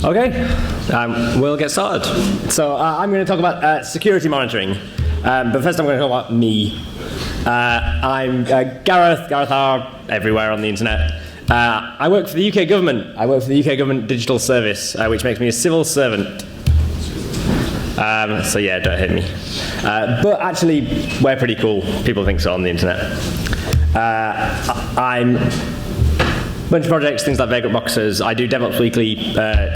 Okay, we'll get started. So I'm going to talk about security monitoring, but first I'm going to talk about me. I'm Gareth R. everywhere on the internet. I work for the UK government. I work for the UK government digital service, which makes me a civil servant. So yeah, don't hit me. But actually, we're pretty cool. People think so on the internet. I'm a bunch of projects, things like Vagrant Boxers. I do DevOps Weekly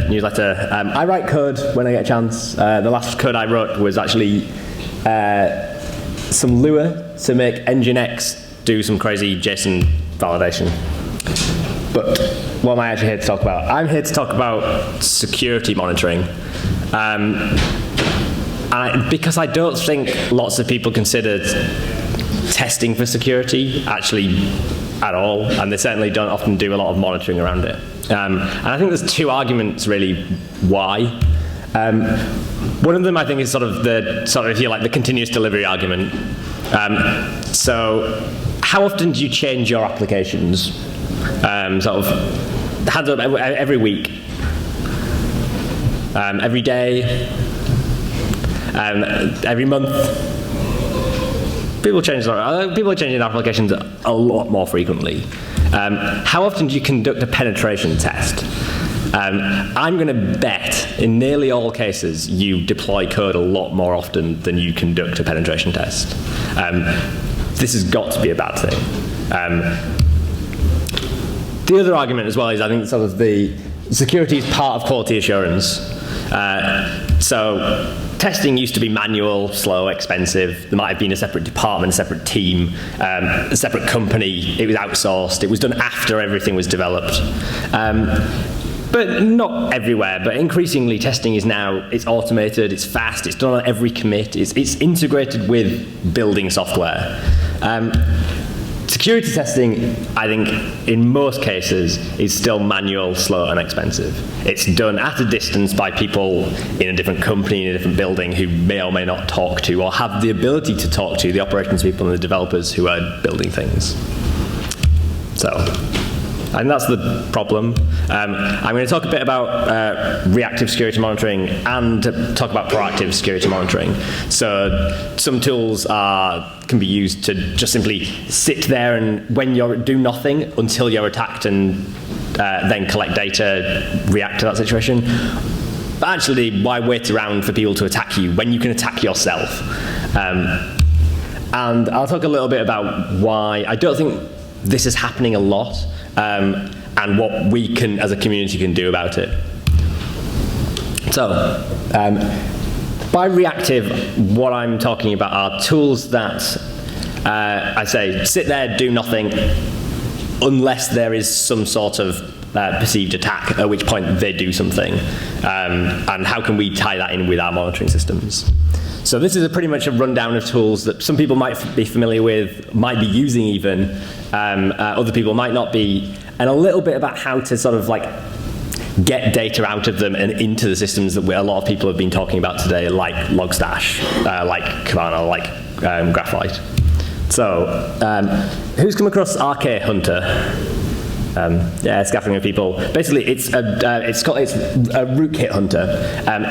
newsletter. I write code when I get a chance. The last code I wrote was actually some Lua to make Nginx do some crazy JSON validation. But what am I actually here to talk about? I'm here to talk about security monitoring. Because I don't think lots of people consider testing for security actually at all, and they certainly don't often do a lot of monitoring around it. And I think there's two arguments really why. One of them I think is if you like, the continuous delivery argument. So how often do you change your applications? Hands up, every week, every day, every month. People are changing applications a lot more frequently. How often do you conduct a penetration test? I'm going to bet, in nearly all cases, you deploy code a lot more often than you conduct a penetration test. This has got to be a bad thing. The other argument as well is I think sort of the security is part of quality assurance. So testing used to be manual, slow, expensive. There might have been a separate department, a separate team, a separate company. It was outsourced. It was done after everything was developed. But not everywhere, but increasingly testing is now, it's automated, it's fast, it's done on every commit, it's integrated with building software. Security testing, I think, in most cases, is still manual, slow, and expensive. It's done at a distance by people in a different company, in a different building, who may or may not talk to, or have the ability to talk to, the operations people and the developers who are building things. So, I think that's the problem. I'm going to talk a bit about reactive security monitoring and talk about proactive security monitoring. So some tools can be used to just simply sit there and do nothing until you're attacked and then collect data, react to that situation. But actually, why wait around for people to attack you when you can attack yourself? And I'll talk a little bit about why I don't think this is happening a lot. And what we can, as a community, can do about it. So, by reactive, what I'm talking about are tools that I say sit there, do nothing, unless there is some sort of perceived attack, at which point they do something. And how can we tie that in with our monitoring systems? So this is pretty much a rundown of tools that some people might be familiar with, might be using even, other people might not be, and a little bit about how to sort of like get data out of them and into the systems that a lot of people have been talking about today, like Logstash, like Kibana, like Graphite. So, who's come across RK Hunter? Yeah, scattering of people. Basically, it's a rootkit hunter.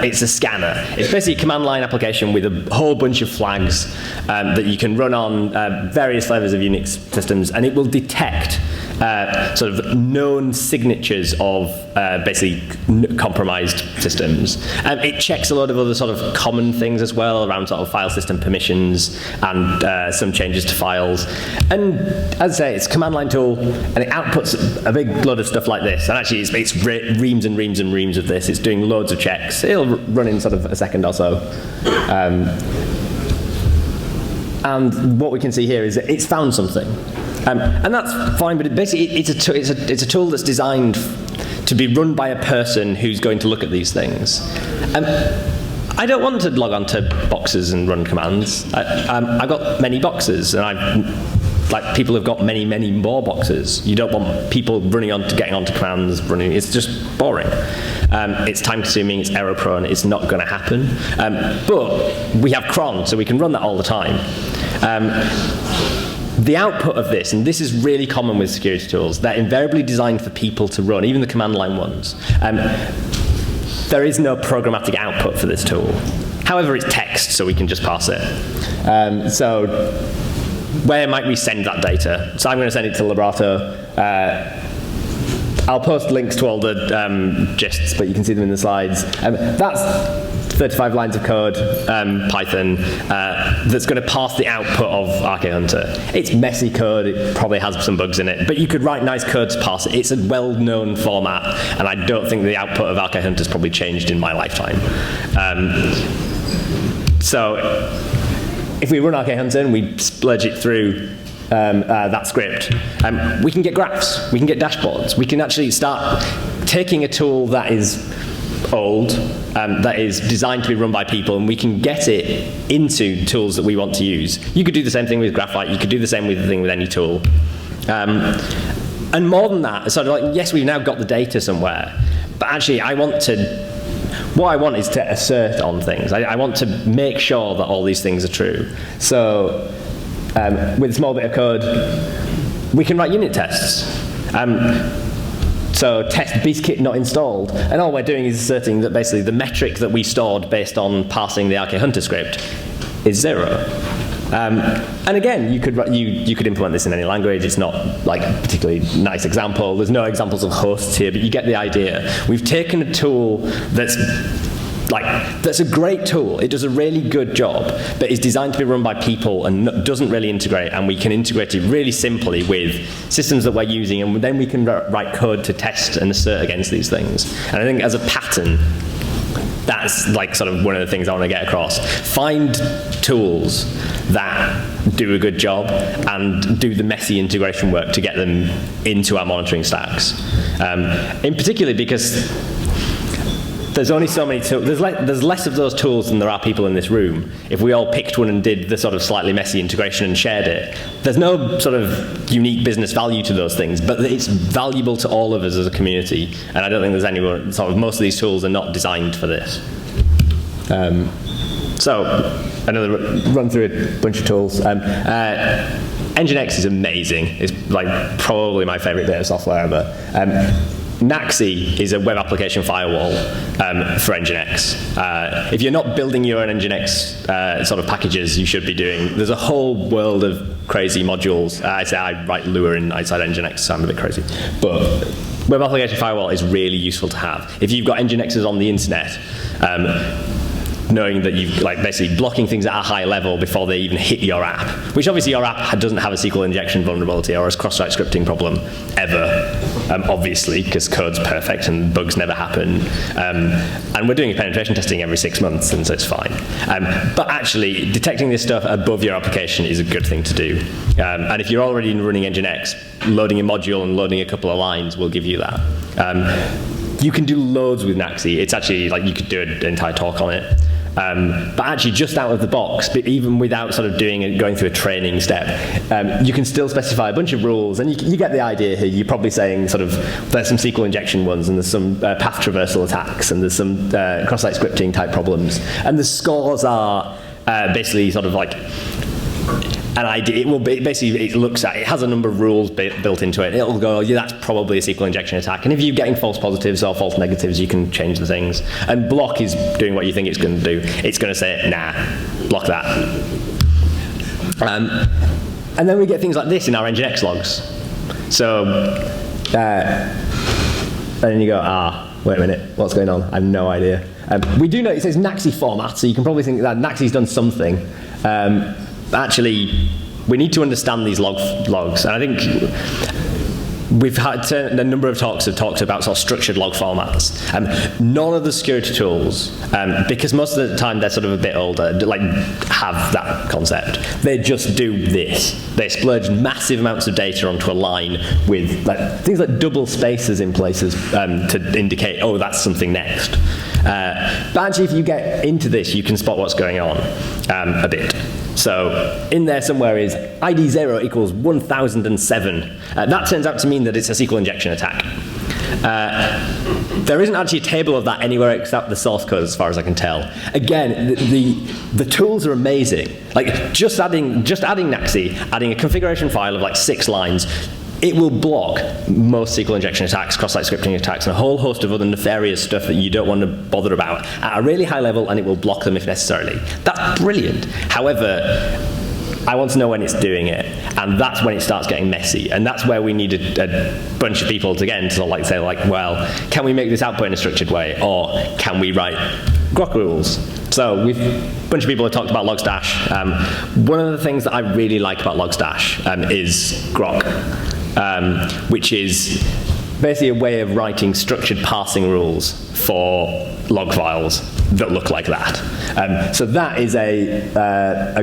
It's a scanner. It's basically a command line application with a whole bunch of flags that you can run on various flavors of Unix systems, and it will detect sort of known signatures of basically compromised systems. It checks a lot of other sort of common things as well around sort of file system permissions and some changes to files. And as I say, it's a command line tool, and it outputs a big load of stuff like this. And actually, it's reams and reams and reams of this. It's doing loads of checks. It'll run in sort of a second or so. And what we can see here is that it's found something. And that's fine, but basically it's a tool that's designed to be run by a person who's going to look at these things. I don't want to log on to boxes and run commands. I've got many boxes, and people have got many, many more boxes. You don't want people getting onto commands, it's just boring. It's time-consuming, it's error-prone, it's not going to happen. But we have cron, so we can run that all the time. The output of this, and this is really common with security tools, they're invariably designed for people to run, even the command line ones. there is no programmatic output for this tool. However, it's text, so we can just parse it. So where might we send that data? So I'm going to send it to Liberato. I'll post links to all the gists, but you can see them in the slides. That's 35 lines of code, Python, that's going to parse the output of Archihunter. It's messy code, it probably has some bugs in it, but you could write nice code to parse it. It's a well-known format, and I don't think the output of Archihunter's probably changed in my lifetime. So if we run Archihunter and we splurge it through that script, we can get graphs, we can get dashboards, we can actually start taking a tool that is old, that is designed to be run by people, and we can get it into tools that we want to use. You could do the same thing with Graphite, you could do the same thing with any tool. And more than that, sort of like, yes, we've now got the data somewhere, but actually what I want is to assert on things. I want to make sure that all these things are true. So with a small bit of code, we can write unit tests. So test beastkit not installed, and all we're doing is asserting that basically the metric that we stored based on parsing the Archihunter script is 0. And again, you could implement this in any language. It's not like a particularly nice example. There's no examples of hosts here, but you get the idea. We've taken a tool that's a great tool. It does a really good job, but is designed to be run by people and doesn't really integrate, and we can integrate it really simply with systems that we're using, and then we can write code to test and assert against these things. And I think as a pattern, that's like sort of one of the things I want to get across. Find tools that do a good job and do the messy integration work to get them into our monitoring stacks. In particular because there's only so many tools. There's less of those tools than there are people in this room. If we all picked one and did the sort of slightly messy integration and shared it, there's no sort of unique business value to those things, but it's valuable to all of us as a community. And I don't think there's anyone, sort of most of these tools are not designed for this. So another run through a bunch of tools. Nginx is amazing. It's like probably my favorite data software ever. Naxi is a web application firewall for Nginx. If you're not building your own Nginx sort of packages, you should be doing. There's a whole world of crazy modules. I write Lua inside Nginx, so I'm a bit crazy. But web application firewall is really useful to have. If you've got Nginxes on the internet, knowing that you've basically blocking things at a high level before they even hit your app, which obviously your app doesn't have a SQL injection vulnerability or a cross-site scripting problem ever, obviously, because code's perfect and bugs never happen. And we're doing penetration testing every 6 months, and so it's fine. But actually, detecting this stuff above your application is a good thing to do. And if you're already running Nginx, loading a module and loading a couple of lines will give you that. You can do loads with Naxi. It's actually, you could do an entire talk on it. But actually, just out of the box, but even without sort of going through a training step, you can still specify a bunch of rules, and you get the idea here. You're probably saying sort of there's some SQL injection ones, and there's some path traversal attacks, and there's some cross-site scripting type problems, and the scores are basically sort of like an idea. It will basically it has a number of rules built into it. It'll go, yeah, that's probably a SQL injection attack. And if you're getting false positives or false negatives, you can change the things. And block is doing what you think it's going to do. It's going to say, nah, block that. And then we get things like this in our Nginx logs. So, and then you go, wait a minute, what's going on? I have no idea. We do know it says Naxi format, so you can probably think that Naxi's done something. Actually, we need to understand these logs, and I think we've had a number of talks have talked about sort of structured log formats. None of the security tools, because most of the time they're sort of a bit older, have that concept. They just do this. They splurge massive amounts of data onto a line with things like double spaces in places to indicate, oh, that's something next. But actually, if you get into this, you can spot what's going on a bit. So in there somewhere is ID 0 equals 1007. That turns out to mean that it's a SQL injection attack. There isn't actually a table of that anywhere except the source code, as far as I can tell. Again, the tools are amazing. Just adding Naxi, adding a configuration file of 6 lines, it will block most SQL injection attacks, cross-site scripting attacks, and a whole host of other nefarious stuff that you don't want to bother about at a really high level, and it will block them if necessarily. That's brilliant. However, I want to know when it's doing it, and that's when it starts getting messy, and that's where we need a bunch of people to get into, like, say, like, well, can we make this output in a structured way, or can we write grok rules? So a bunch of people have talked about Logstash. One of the things that I really like about Logstash is grok, which is basically a way of writing structured parsing rules for log files that look like that. So that is a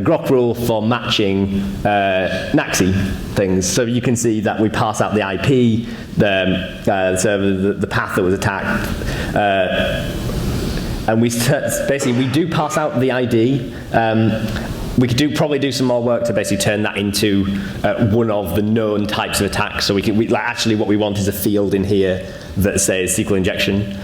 grok rule for matching NACSI things. So you can see that we pass out the IP, the server, the path that was attacked, and we do pass out the ID. We could probably do some more work to basically turn that into one of the known types of attacks. So actually what we want is a field in here that says SQL injection.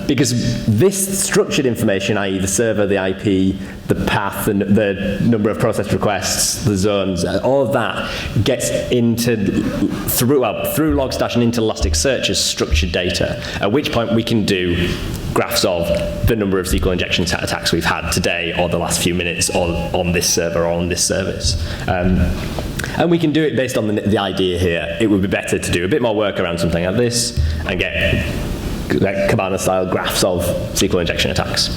Because this structured information, i.e. the server, the IP, the path, the number of processed requests, the zones, all of that gets through Logstash and into Elasticsearch as structured data, at which point we can do graphs of the number of SQL injection attacks we've had today or the last few minutes on this server or on this service. And we can do it based on the idea here. It would be better to do a bit more work around something like this and get like Kibana-style graphs of SQL injection attacks.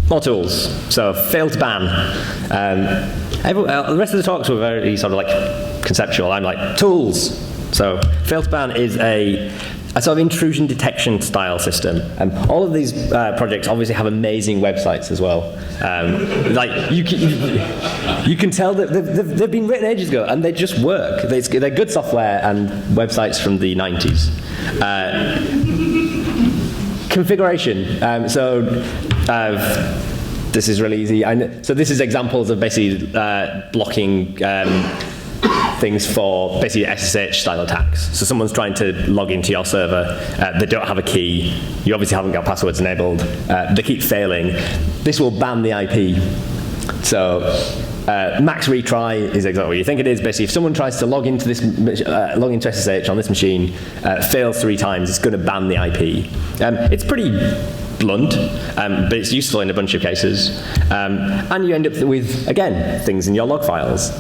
More tools. So fail to ban. The rest of the talks were very sort of like conceptual. I'm like, tools. So fail to ban is a sort of intrusion detection style system. All of these projects obviously have amazing websites as well. Like you can tell that they've been written ages ago and they just work. They're good software and websites from the 90s. Configuration. This is really easy. So this is examples of basically blocking things for basically SSH style attacks. So someone's trying to log into your server, they don't have a key, you obviously haven't got passwords enabled, they keep failing. This will ban the IP. So max retry is exactly what you think it is. Basically, if someone tries to log into SSH on this machine, fails 3 times, it's going to ban the IP. It's pretty blunt, but it's useful in a bunch of cases. And you end up with, again, things in your log files.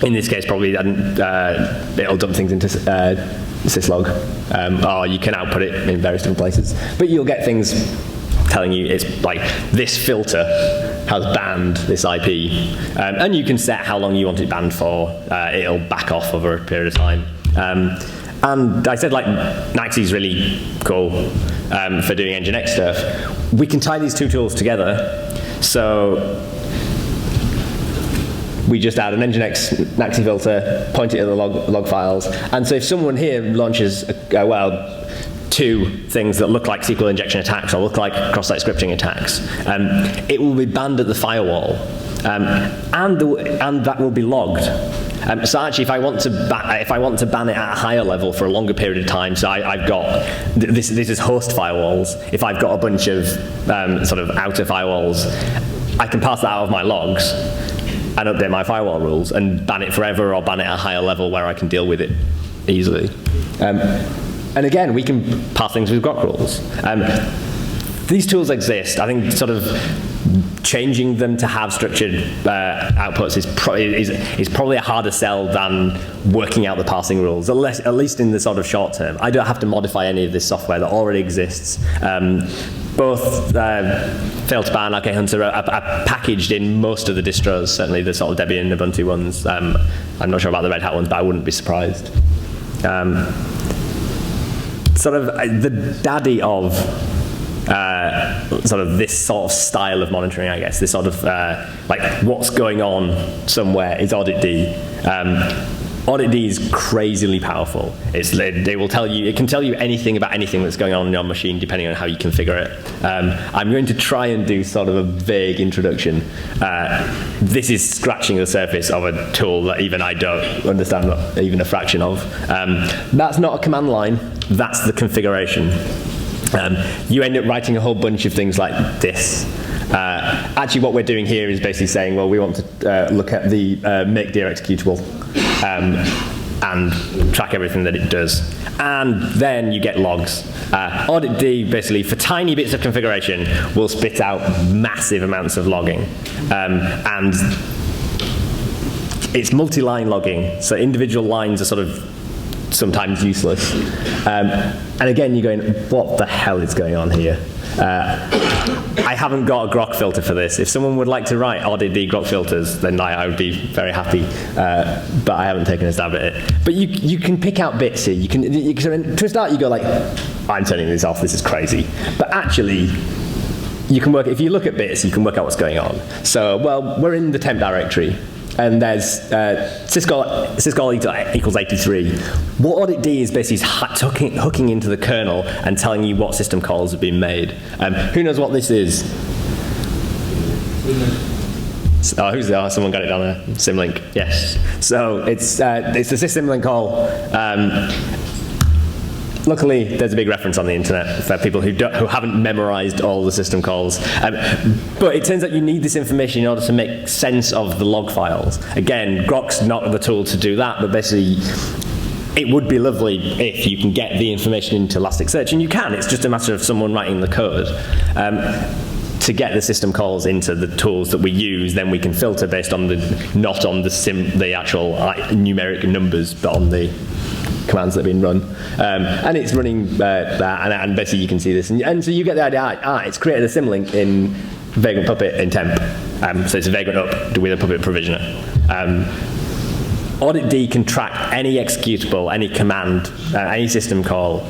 In this case, probably it'll dump things into syslog, or you can output it in various different places. But you'll get things telling you it's like this filter has banned this IP, and you can set how long you want it banned for. It'll back off over a period of time. And I said like NACSI is really cool for doing Nginx stuff. We can tie these two tools together. So we just add an Nginx NACSI filter, point it at the log files, and so if someone here launches, 2 things that look like SQL injection attacks or look like cross-site scripting attacks, it will be banned at the firewall, and that will be logged. So actually, if I want to ban it at a higher level for a longer period of time, so I've got this is host firewalls. If I've got a bunch of sort of outer firewalls, I can pass that out of my logs and update my firewall rules and ban it forever or ban it at a higher level where I can deal with it easily. And again, we can pass things with grok rules. These tools exist. I think sort of changing them to have structured outputs is probably a harder sell than working out the parsing rules, at least in the sort of short term. I don't have to modify any of this software that already exists. Both fail to ban, OK Hunter are packaged in most of the distros, certainly the sort of Debian and Ubuntu ones. I'm not sure about the Red Hat ones, but I wouldn't be surprised. Sort of the daddy of sort of this sort of style of monitoring, I guess, this sort of like what's going on somewhere is auditd. Auditd is crazily powerful. It will tell you, it can tell you anything about anything that's going on in your machine depending on how you configure it. I'm going to try and do sort of a vague introduction. This is scratching the surface of a tool that even I don't understand even a fraction of. That's not a command line, that's the configuration. You end up writing a whole bunch of things like this. Actually, what we're doing here is basically saying, well, we want to look at the make dir executable. and track everything that it does. And then you get logs. Audit D, basically, for tiny bits of configuration, will spit out massive amounts of logging. And it's multi-line logging, so individual lines are sort of sometimes useless. And again, you're going, what the hell is going on here? I haven't got a grok filter for this. If someone would like to write audit D grok filters, then I would be very happy. But I haven't taken a stab at it. But you can pick out bits here. You can to start, you go like, I'm turning this off. This is crazy. But actually, you can work. If you look at bits, you can work out what's going on. So, well, we're in the temp directory. And there's syscall equals 83. What audit D is basically hooking into the kernel and telling you what system calls have been made. Who knows what this is? Someone got it down there. Symlink, yes. So it's the sysymlink call. Luckily, there's a big reference on the internet for people who haven't memorized all the system calls. But it turns out you need this information in order to make sense of the log files. Again, grok's not the tool to do that, but basically, it would be lovely if you can get the information into Elasticsearch, and you can. It's just a matter of someone writing the code. To get the system calls into the tools that we use, then we can filter based on not on the actual numeric numbers, but on the commands that have been run. And it's running that, and basically you can see this. And so you get the idea, it's created a symlink in Vagrant Puppet in temp. So it's a Vagrant up with a Puppet provisioner. Audit D can track any executable, any command, any system call.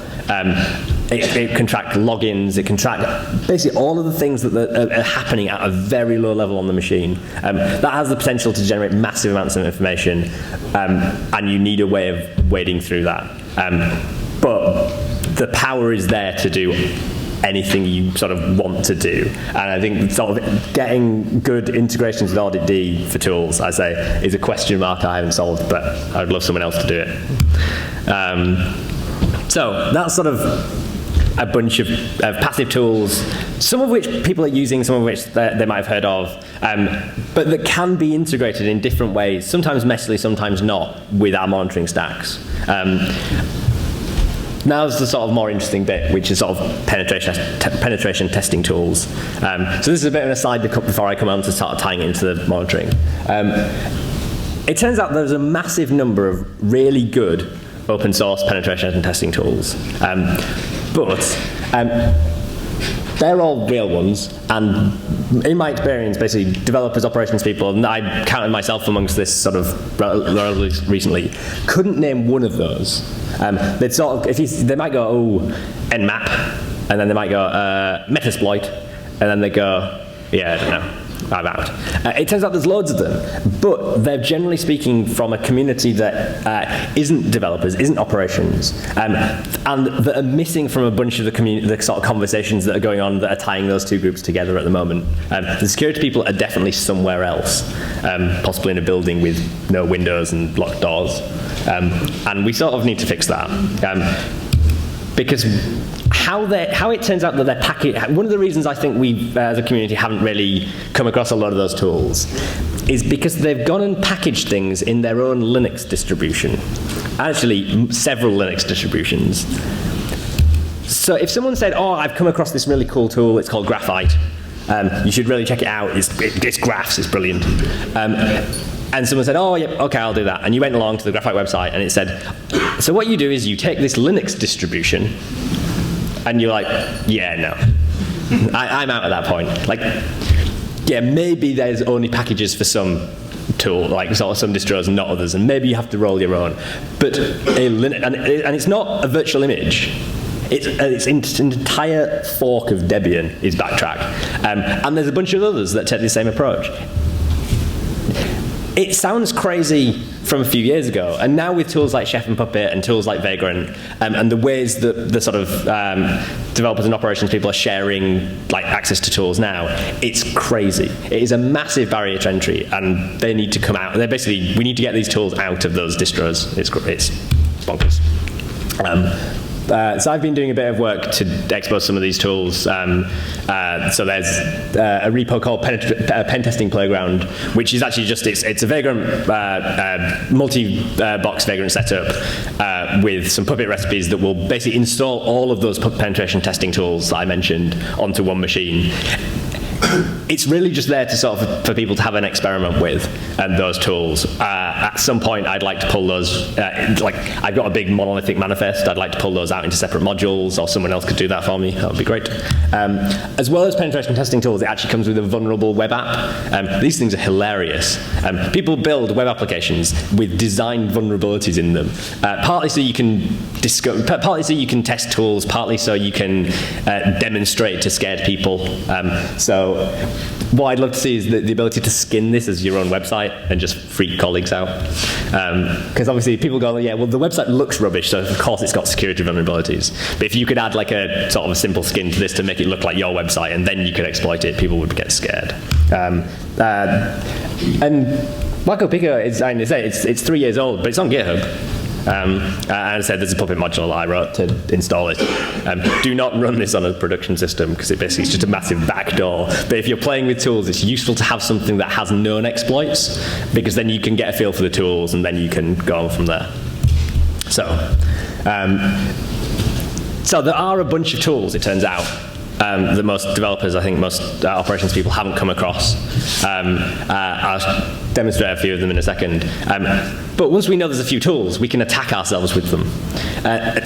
It can track logins, it can track basically all of the things that are happening at a very low level on the machine. That has the potential to generate massive amounts of information, and you need a way of wading through that. But the power is there to do anything you sort of want to do. And I think sort of getting good integrations with Audit D for tools, I say, is a question mark I haven't solved, but I would love someone else to do it. So that's sort of a bunch of passive tools, some of which people are using, some of which they might have heard of, but that can be integrated in different ways, sometimes messily, sometimes not, with our monitoring stacks. Now's the sort of more interesting bit, which is sort of penetration testing tools. So this is a bit of an aside before I come on to start tying it into the monitoring. It turns out there's a massive number of really good open source penetration and testing tools. But they're all real ones, and in my experience, basically, developers, operations people, and I counted myself amongst this sort of relatively recently, couldn't name one of those. They'd sort of, they might go, oh, nmap, and then they might go, Metasploit, and then they go, yeah, I don't know. I'm out. It turns out there's loads of them, but they're generally speaking from a community that isn't developers, isn't operations, and that are missing from a bunch of the sort of conversations that are going on that are tying those two groups together at the moment. The security people are definitely somewhere else, possibly in a building with no windows and locked doors, and we sort of need to fix that. Because how it turns out that they're packaged, one of the reasons I think we as a community haven't really come across a lot of those tools is because they've gone and packaged things in their own Linux distribution. Actually, several Linux distributions. So if someone said, oh, I've come across this really cool tool, it's called Graphite, you should really check it out, it's graphs, it's brilliant. And someone said, oh, yep, okay, I'll do that. And you went along to the Graphite website and it said, so what you do is you take this Linux distribution and you're like, yeah, no. I'm out at that point. Like, yeah, maybe there's only packages for some tool, like sort of some distros and not others, and maybe you have to roll your own. But and it's not a virtual image. It's an entire fork of Debian is Backtrack. And there's a bunch of others that take the same approach. It sounds crazy from a few years ago, and now with tools like Chef and Puppet and tools like Vagrant, and the ways that the sort of developers and operations people are sharing like access to tools now, it's crazy. It is a massive barrier to entry, and they need to come out. They're basically, we need to get these tools out of those distros. It's bonkers. So I've been doing a bit of work to expose some of these tools. So there's a repo called Pen Testing Playground, which is actually just, it's a Vagrant, multi-box Vagrant setup with some Puppet recipes that will basically install all of those penetration testing tools that I mentioned onto one machine. It's really just there to sort of for people to have an experiment with those tools. At some point, I'd like to pull those. Like I've got a big monolithic manifest. I'd like to pull those out into separate modules, or someone else could do that for me. That would be great. As well as penetration testing tools, it actually comes with a vulnerable web app. These things are hilarious. People build web applications with designed vulnerabilities in them, partly so you can partly so you can test tools, partly so you can demonstrate to scared people. So what I'd love to see is the ability to skin this as your own website and just freak colleagues out. Because obviously people go, yeah, well, the website looks rubbish, so of course it's got security vulnerabilities. But if you could add like a sort of a simple skin to this to make it look like your website, and then you could exploit it, people would get scared. And Marco Pico is, I say, it's 3 years old, but it's on GitHub. And I said there's a Puppet module that I wrote to install it. Do not run this on a production system, because it basically is just a massive backdoor. But if you're playing with tools, it's useful to have something that has known exploits, because then you can get a feel for the tools and then you can go on from there. So there are a bunch of tools, it turns out, that most developers, I think most operations people haven't come across. I'll demonstrate a few of them in a second. But once we know there's a few tools, we can attack ourselves with them.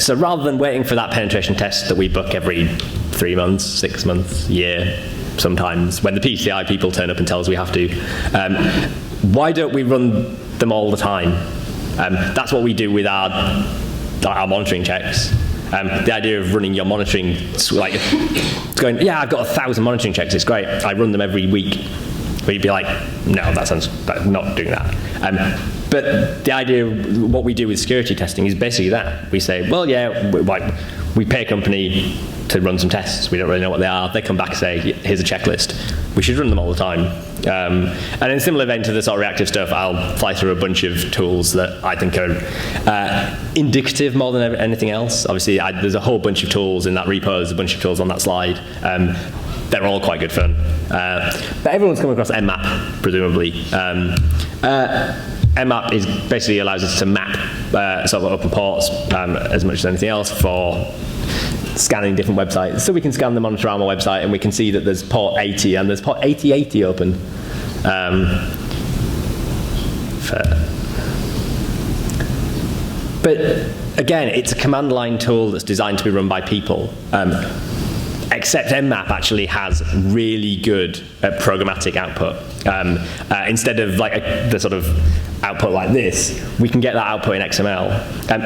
So rather than waiting for that penetration test that we book every 3 months, 6 months, year, sometimes, when the PCI people turn up and tell us we have to, why don't we run them all the time? That's what we do with our monitoring checks. The idea of running your monitoring, like going, yeah, I've got 1,000 monitoring checks, it's great, I run them every week. But you'd be like, no, that's not doing that. But the idea of what we do with security testing is basically that. We say, well, yeah, we pay a company to run some tests. We don't really know what they are. They come back and say, here's a checklist. We should run them all the time. And in a similar vein to the sort of reactive stuff, I'll fly through a bunch of tools that I think are indicative more than anything else. Obviously, there's a whole bunch of tools in that repo. There's a bunch of tools on that slide. They're all quite good fun. But everyone's come across mmap, presumably. mmap is basically allows us to map sort of open ports as much as anything else for scanning different websites. So we can scan the Monitorama website and we can see that there's port 80 and there's port 8080 open. But again, it's a command line tool that's designed to be run by people. Except mmap actually has really good programmatic output. Instead of like the sort of output like this, we can get that output in XML.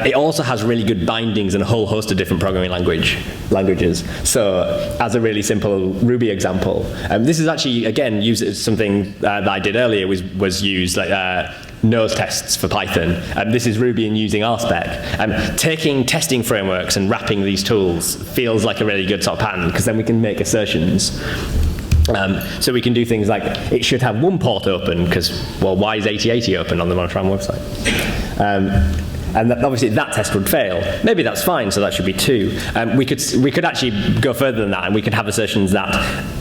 It also has really good bindings and a whole host of different programming languages. So as a really simple Ruby example, this is actually, again, something that I did earlier was use like nose tests for Python. This is Ruby and using RSpec. Taking testing frameworks and wrapping these tools feels like a really good sort of pattern, because then we can make assertions. So we can do things like, it should have one port open, because, well, why is 8080 open on the Monitorama website? And obviously that test would fail. Maybe that's fine, so that should be 2. We could actually go further than that, and we could have assertions that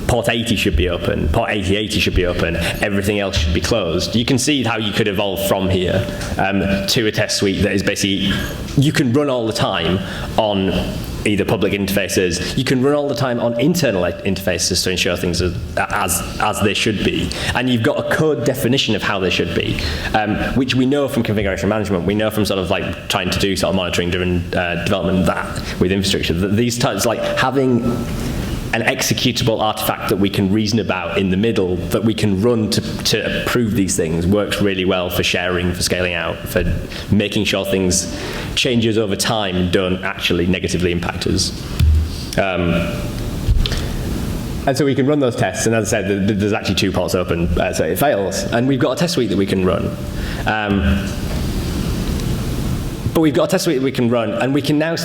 port 80 should be open, port 8080 should be open, everything else should be closed. You can see how you could evolve from here to a test suite that is basically, you can run all the time on either public interfaces, you can run all the time on internal interfaces to ensure things are as they should be. And you've got a code definition of how they should be, which we know from configuration management, we know from sort of like trying to do sort of monitoring driven development that with infrastructure, that these types, like having an executable artifact that we can reason about in the middle, that we can run to approve these things, works really well for sharing, for scaling out, for making sure things changes over time don't actually negatively impact us. And so we can run those tests, and as I said, there's actually 2 ports open, so it fails. And we've got a test suite that we can run. But we've got a test suite that we can run, and we can now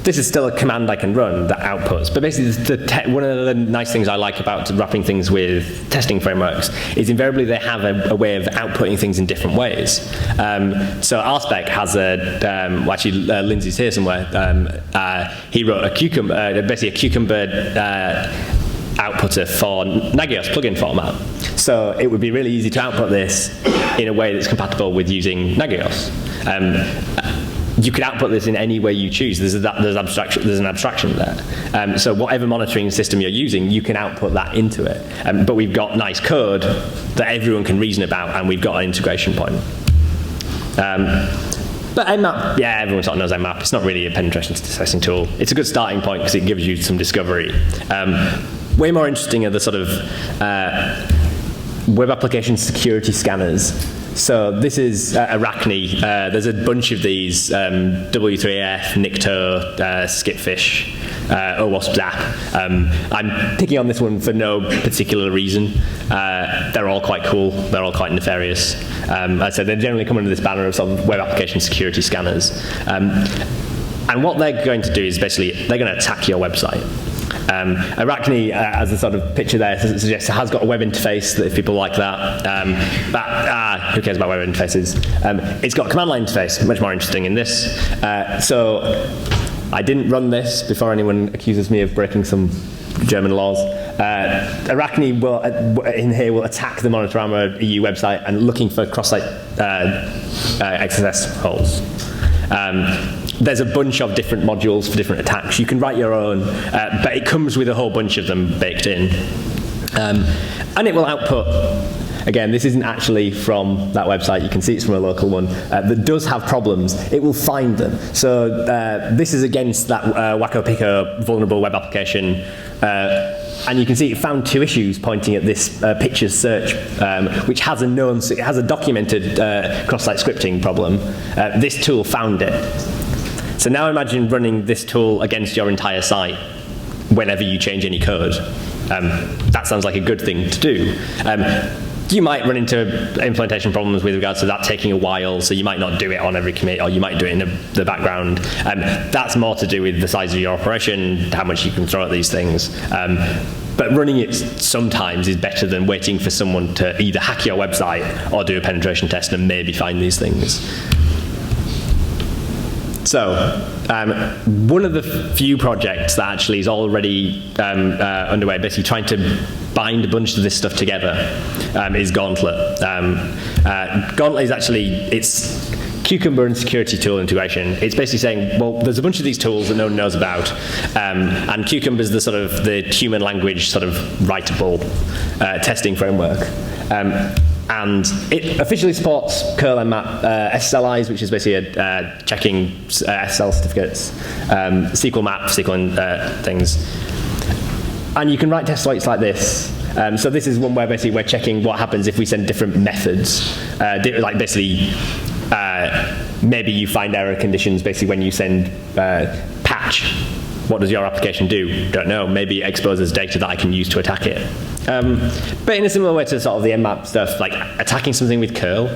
this is still a command I can run that outputs. But basically, one of the nice things I like about wrapping things with testing frameworks is invariably they have a way of outputting things in different ways. So RSpec has Lindsay's here somewhere. He wrote a Cucumber, basically a Cucumber outputter for Nagios plugin format. So it would be really easy to output this in a way that's compatible with using Nagios. You could output this in any way you choose. There's an abstraction there. So whatever monitoring system you're using, you can output that into it. But we've got nice code that everyone can reason about, and we've got an integration point. But Nmap, yeah, everyone sort of knows Nmap. It's not really a penetration testing tool. It's a good starting point because it gives you some discovery. Way more interesting are the sort of web application security scanners. So this is Arachne. There's a bunch of these, W3AF, Nikto, Skipfish, OWASP Zap. I'm picking on this one for no particular reason. They're all quite cool. They're all quite nefarious. As I said, they generally come under this banner of sort of web application security scanners. And what they're going to do is basically, they're going to attack your website. Arachne, as a sort of picture there, suggests it has got a web interface, that if people like that. Who cares about web interfaces? It's got a command line interface, much more interesting in this. So I didn't run this before anyone accuses me of breaking some German laws. Arachne will, in here, will attack the Monitorama EU website and looking for cross-site XSS holes. There's a bunch of different modules for different attacks. You can write your own, but it comes with a whole bunch of them baked in. And it will output, again, this isn't actually from that website. You can see it's from a local one that does have problems. It will find them. So this is against that Wacko Pico vulnerable web application. And you can see it found 2 issues pointing at this pictures search, which has a documented cross-site scripting problem. This tool found it. So now imagine running this tool against your entire site whenever you change any code. That sounds like a good thing to do. You might run into implementation problems with regards to that taking a while, so you might not do it on every commit, or you might do it in the background. That's more to do with the size of your operation, how much you can throw at these things. But running it sometimes is better than waiting for someone to either hack your website or do a penetration test and maybe find these things. So, one of the few projects that actually is already underway, basically trying to bind a bunch of this stuff together, is Gauntlet. Gauntlet is actually, it's Cucumber and security tool integration. It's basically saying, well, there's a bunch of these tools that no one knows about, and Cucumber is the sort of the human language sort of writable testing framework. And it officially supports curl Nmap SSLIs, which is basically checking SSL certificates, SQL map, SQL things. And you can write test suites like this. So this is one where basically we're checking what happens if we send different methods. Like basically, maybe you find error conditions basically when you send patch. What does your application do? Don't know. Maybe it exposes data that I can use to attack it. But in a similar way to sort of the Nmap stuff, like attacking something with curl,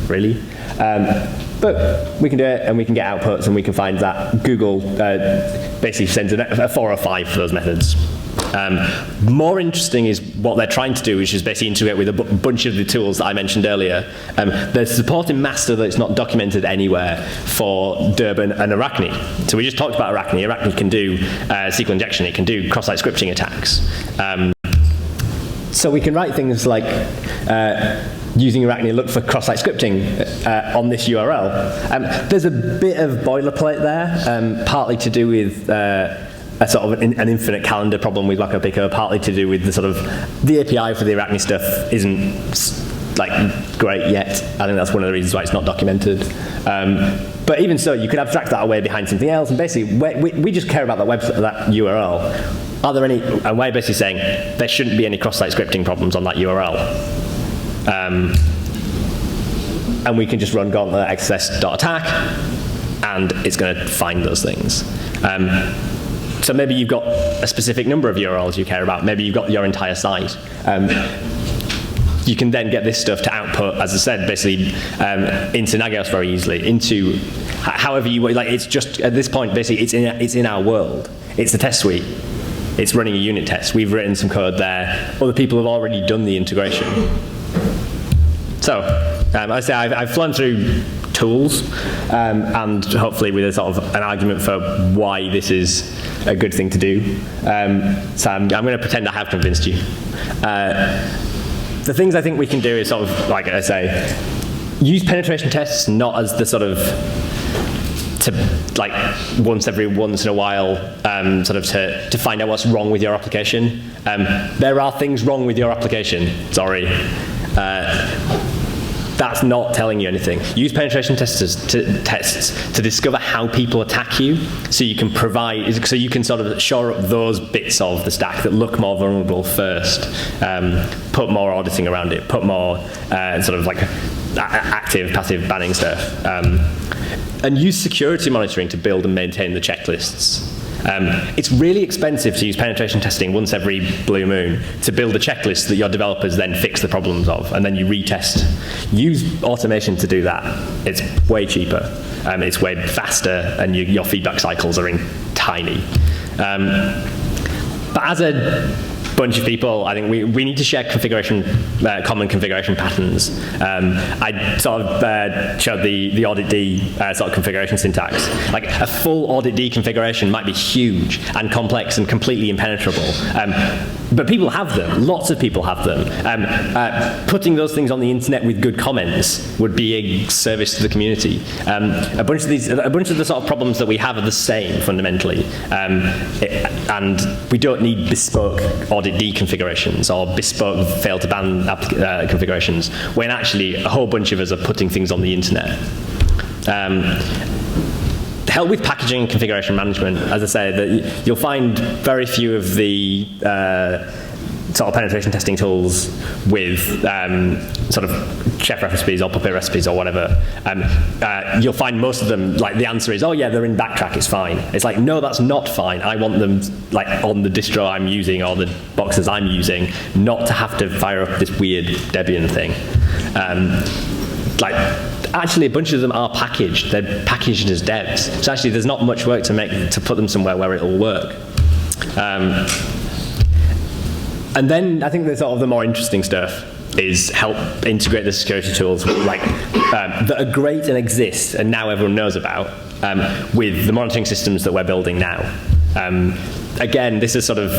really. But we can do it, and we can get outputs, and we can find that Google basically sends a 4 or 5 for those methods. More interesting is what they're trying to do, which is basically integrate with a bunch of the tools that I mentioned earlier. There's support in master that it's not documented anywhere for Durban and Arachne. So we just talked about Arachne. Arachne can do SQL injection. It can do cross-site scripting attacks. So we can write things like using Arachne, look for cross-site scripting on this URL. There's a bit of boilerplate there, partly to do with a sort of an infinite calendar problem with Wacko Pico, partly to do with the sort of the API for the Arachne stuff isn't like great yet. I think that's one of the reasons why it's not documented. But even so, you could abstract that away behind something else, and basically we just care about that website, that URL. Are there any? And we're basically saying there shouldn't be any cross-site scripting problems on that URL. And we can just run gauntlet xss.attack, and it's going to find those things. So maybe you've got a specific number of URLs you care about. Maybe you've got your entire site. You can then get this stuff to output, as I said, basically into Nagios very easily, into however you, like, it's just, at this point, basically, it's in our world. It's the test suite. It's running a unit test. We've written some code there. Other people have already done the integration. So, I say I've flown through tools, and hopefully with a sort of an argument for why this is a good thing to do. So I'm going to pretend I have convinced you. The things I think we can do is sort of, like I say, use penetration tests not as the sort of, to like once in a while, sort of to find out what's wrong with your application. There are things wrong with your application, sorry. That's not telling you anything. Use penetration tests to discover how people attack you, so you can sort of shore up those bits of the stack that look more vulnerable first. Put more auditing around it. Put more sort of like active, passive banning stuff. And use security monitoring to build and maintain the checklists. It's really expensive to use penetration testing once every blue moon to build a checklist that your developers then fix the problems of, and then you retest. Use automation to do that. It's way cheaper. It's way faster, and your feedback cycles are tiny. But as a bunch of people, I think we need to share common configuration patterns. I sort of showed the audit-D sort of configuration syntax. Like a full audit-D configuration might be huge and complex and completely impenetrable. But people have them. Lots of people have them. Putting those things on the internet with good comments would be a service to the community. A bunch of the sort of problems that we have are the same fundamentally, and we don't need bespoke audit-D configurations or bespoke fail-to-ban configurations when actually a whole bunch of us are putting things on the internet. Help with packaging and configuration management. As I say, that you'll find very few of the sort of penetration testing tools with sort of chef recipes or puppet recipes or whatever. You'll find most of them, like the answer is, oh yeah, they're in Backtrack, it's fine. It's like, no, that's not fine. I want them like on the distro I'm using or the boxes I'm using, not to have to fire up this weird Debian thing. Actually, a bunch of them are packaged. They're packaged as devs. So actually, there's not much work to put them somewhere where it'll work. And then I think the sort of the more interesting stuff is help integrate the security tools that are great and exist and now everyone knows about with the monitoring systems that we're building now. Again, this is sort of,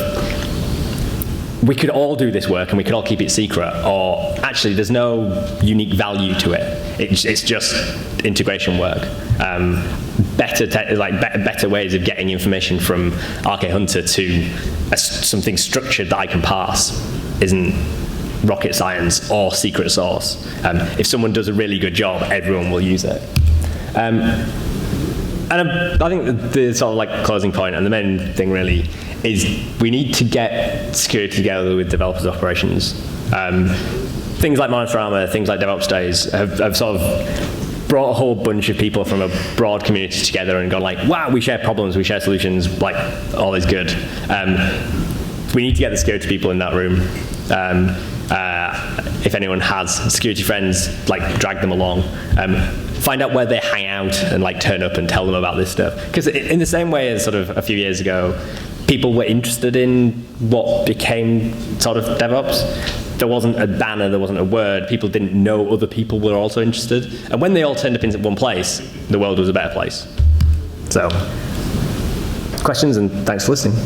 we could all do this work and we could all keep it secret, or actually there's no unique value to it. It's just integration work. Better ways of getting information from RK Hunter to something structured that I can parse isn't rocket science or secret source. If someone does a really good job, everyone will use it. And I think the sort of like closing point and the main thing really is we need to get security together with developers' operations. Things like Monitorama, things like DevOps Days have sort of brought a whole bunch of people from a broad community together and gone like, wow, we share problems, we share solutions, like all is good. We need to get the security people in that room. If anyone has security friends, like drag them along. Find out where they hang out and like turn up and tell them about this stuff. Because in the same way as sort of a few years ago, people were interested in what became sort of DevOps. There wasn't a banner, there wasn't a word. People didn't know other people were also interested. And when they all turned up in one place, the world was a better place. So, questions, and thanks for listening.